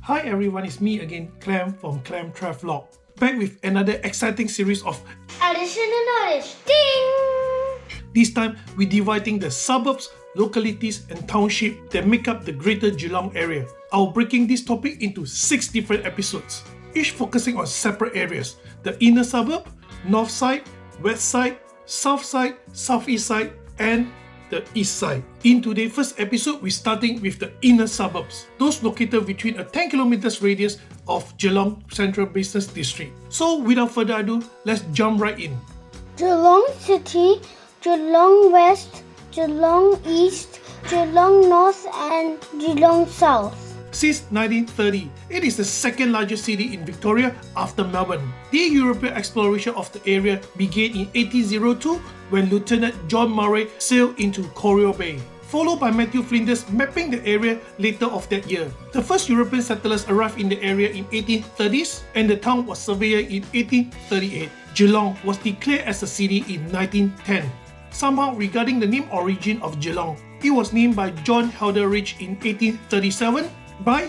Hi everyone, it's me again, Clem from clemtravlog. Back with another exciting series of additional knowledge. Ding! This time, we're dividing the suburbs, localities and townships that make up the Greater Geelong Area. I'll breaking this topic into 6 different episodes, each focusing on separate areas: the inner suburb, north side, west side, south side, southeast side and the east side. In today's first episode, we're starting with the inner suburbs, those located between a 10 kilometers radius of Geelong Central Business District. So without further ado, let's jump right in. Geelong City, Geelong West, Geelong East, Geelong North and Geelong South. Since 1930, it is the second largest city in Victoria after Melbourne. The European exploration of the area began in 1802 when Lieutenant John Murray sailed into Corio Bay, followed by Matthew Flinders mapping the area later of that year. The first European settlers arrived in the area in 1830s and the town was surveyed in 1838. Geelong was declared as a city in 1910. Somehow regarding the name origin of Geelong, it was named by John Helderidge in 1837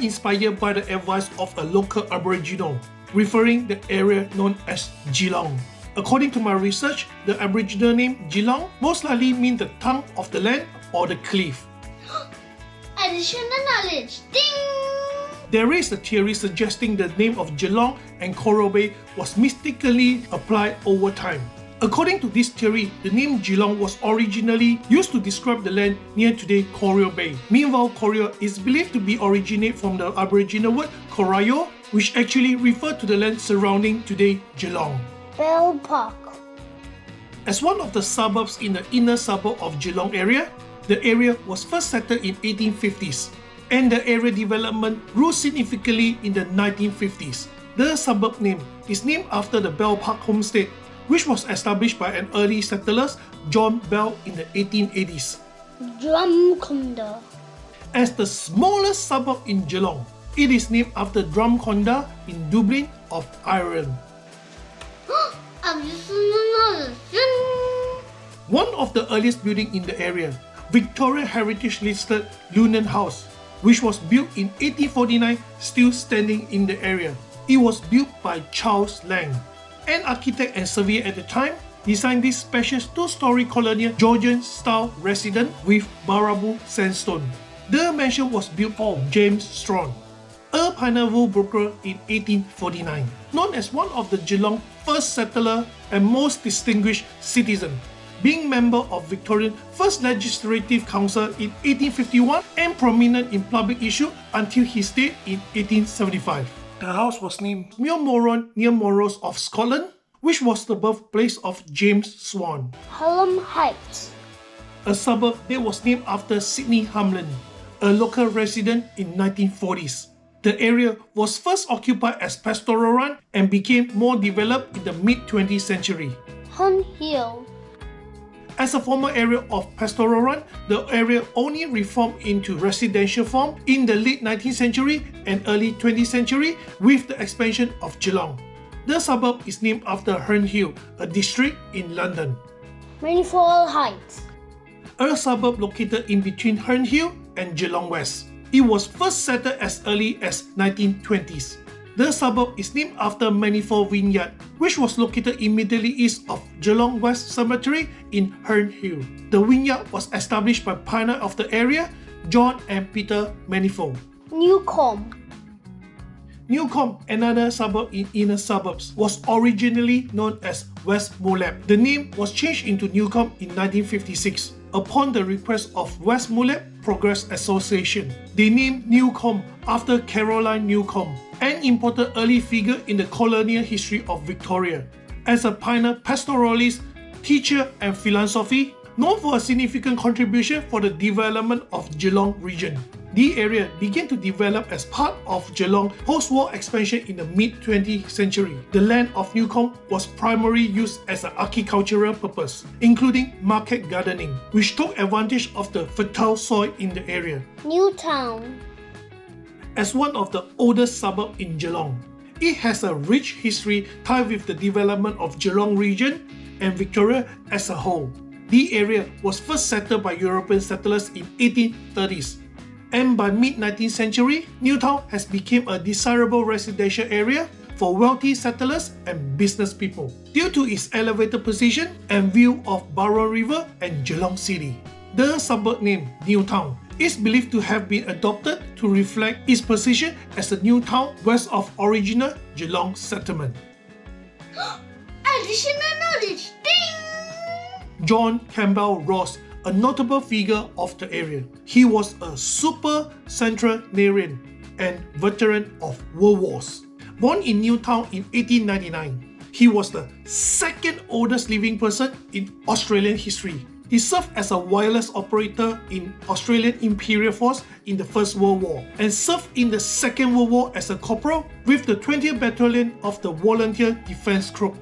inspired by the advice of a local Aboriginal, referring the area known as Geelong. According to my research, the Aboriginal name Geelong most likely means the tongue of the land or the cliff. Additional knowledge. Ding! There is a theory suggesting the name of Geelong and Corio Bay was mystically applied over time. According to this theory, the name Geelong was originally used to describe the land near today Corio Bay. Meanwhile, Corio is believed to be originate from the Aboriginal word Corayo, which actually referred to the land surrounding today Geelong. Bell Park. As one of the suburbs in the inner suburb of Geelong area, the area was first settled in 1850s, and the area development grew significantly in the 1950s. The suburb name is named after the Bell Park homestead, which was established by an early settlers, John Bell, in the 1880s. Drumcondra. As the smallest suburb in Geelong, it is named after Drumcondra in Dublin of Ireland. Additional knowledge. One of the earliest buildings in the area, Victoria Heritage listed Lunan House, which was built in 1849, still standing in the area. It was built by Charles Lang, an architect and surveyor at the time, designed this spacious 2-story colonial Georgian-style residence with Baraboo sandstone. The mansion was built for James Strong, a pioneer broker in 1849, known as one of the Geelong first settler and most distinguished citizen, being member of Victorian First Legislative Council in 1851 and prominent in public issue until his death in 1875. The house was named Milmoron near Moros of Scotland, which was the birthplace of James Swan. Hallam Heights. A suburb that was named after Sydney Hamlyn, a local resident in 1940s. The area was first occupied as pastoral run and became more developed in the mid-20th century. Herne Hill. As a former area of pastoral run, the area only reformed into residential form in the late 19th century and early 20th century with the expansion of Geelong. The suburb is named after Herne Hill, a district in London. Manifold Heights. A suburb located in between Herne Hill and Geelong West. It was first settled as early as 1920s. The suburb is named after Manifold Vineyard, which was located immediately east of Geelong West Cemetery in Herne Hill. The vineyard was established by pioneer of the area, John and Peter Manifold. Newcomb. Newcomb, another suburb in inner suburbs, was originally known as West Moolap. The name was changed into Newcomb in 1956 upon the request of West Moolap Progress Association. They named Newcomb after Caroline Newcomb, an important early figure in the colonial history of Victoria. As a pioneer pastoralist, teacher and philanthropy, known for a significant contribution for the development of Geelong region. The area began to develop as part of Geelong post-war expansion in the mid-20th century. The land of Newcomb was primarily used as an agricultural purpose, including market gardening, which took advantage of the fertile soil in the area. Newtown. As one of the oldest suburbs in Geelong, it has a rich history tied with the development of Geelong region and Victoria as a whole. The area was first settled by European settlers in 1830s and by mid-19th century, Newtown has become a desirable residential area for wealthy settlers and business people due to its elevated position and view of Barwon River and Geelong City. The suburb name Newtown is believed to have been adopted to reflect its position as a new town west of original Geelong settlement. Additional knowledge! Ding! John Campbell Ross, a notable figure of the area. He was a super centenarian and veteran of World Wars. Born in Newtown in 1899, he was the second oldest living person in Australian history. He served as a wireless operator in Australian Imperial Force in the First World War and served in the Second World War as a corporal with the 20th Battalion of the Volunteer Defence Corps.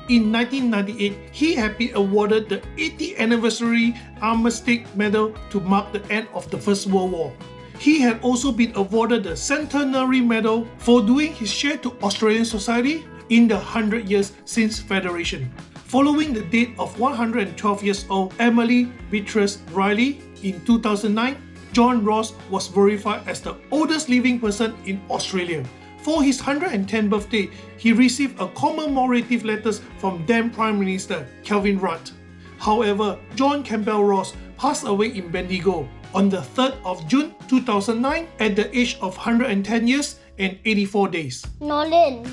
In 1998, he had been awarded the 80th Anniversary Armistice Medal to mark the end of the First World War. He had also been awarded the Centenary Medal for doing his share to Australian society in the 100 years since Federation. Following the death of 112 years old Emily Beatrice Riley in 2009, John Ross was verified as the oldest living person in Australia. For his 110th birthday, he received a commemorative letter from then Prime Minister Kelvin Rudd. However, John Campbell Ross passed away in Bendigo on the 3rd of June 2009 at the age of 110 years and 84 days. Norlane.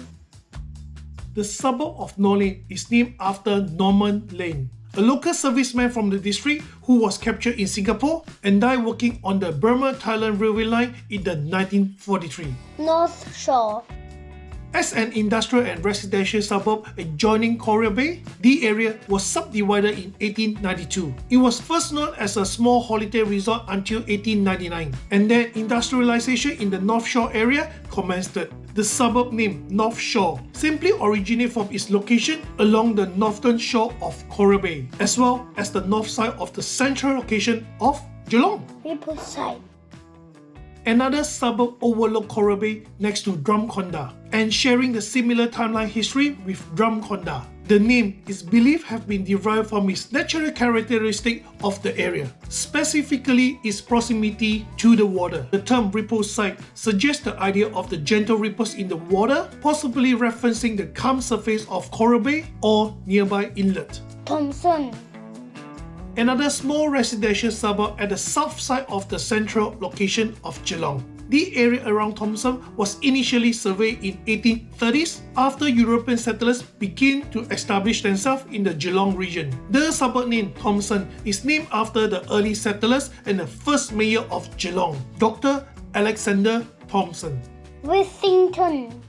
The suburb of Norlane is named after Norman Lane, a local serviceman from the district who was captured in Singapore and died working on the Burma-Thailand railway line in the 1943. North Shore. As an industrial and residential suburb adjoining Coral Bay, the area was subdivided in 1892. It was first known as a small holiday resort until 1899, and then industrialization in the North Shore area commenced. The suburb name North Shore simply originated from its location along the northern shore of Coral Bay, as well as the north side of the central location of Geelong. Rippleside. Another suburb overlooks Coral Bay next to Drumcondra and sharing the similar timeline history with Drumcondra. The name is believed have been derived from its natural characteristic of the area, specifically its proximity to the water. The term Rippleside suggests the idea of the gentle ripples in the water, possibly referencing the calm surface of Coral Bay or nearby inlet. Thomson. Another small residential suburb at the south side of the central location of Geelong. The area around Thomson was initially surveyed in 1830s after European settlers began to establish themselves in the Geelong region. The suburb name Thomson is named after the early settlers and the first mayor of Geelong, Dr. Alexander Thomson. Whittington.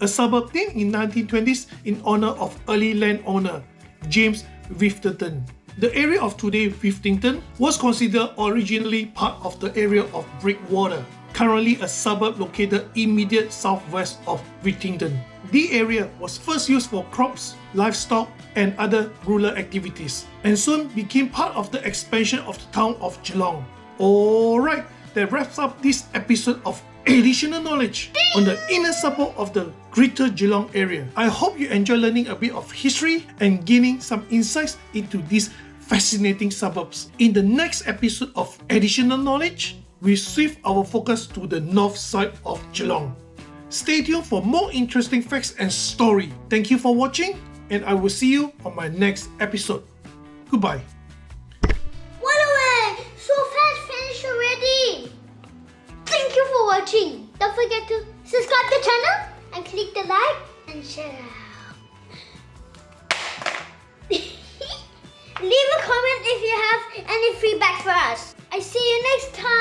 A suburb named in 1920s in honor of early landowner James Whittington. The area of today Whittington was considered originally part of the area of Breakwater, currently a suburb located immediate southwest of Whittington. The area was first used for crops, livestock, and other rural activities, and soon became part of the expansion of the town of Geelong. Alright, that wraps up this episode of Additional Knowledge on the inner suburb of the Greater Geelong Area. I hope you enjoy learning a bit of history and gaining some insights into these fascinating suburbs. In the next episode of Additional Knowledge, we shift our focus to the north side of Geelong. Stay tuned for more interesting facts and story. Thank you for watching, and I will see you on my next episode. Goodbye. Away! So fast finished already! Thank you for watching. Don't forget to subscribe to the channel and click the like and share. Leave a comment if you have any feedback for us. I see you next time.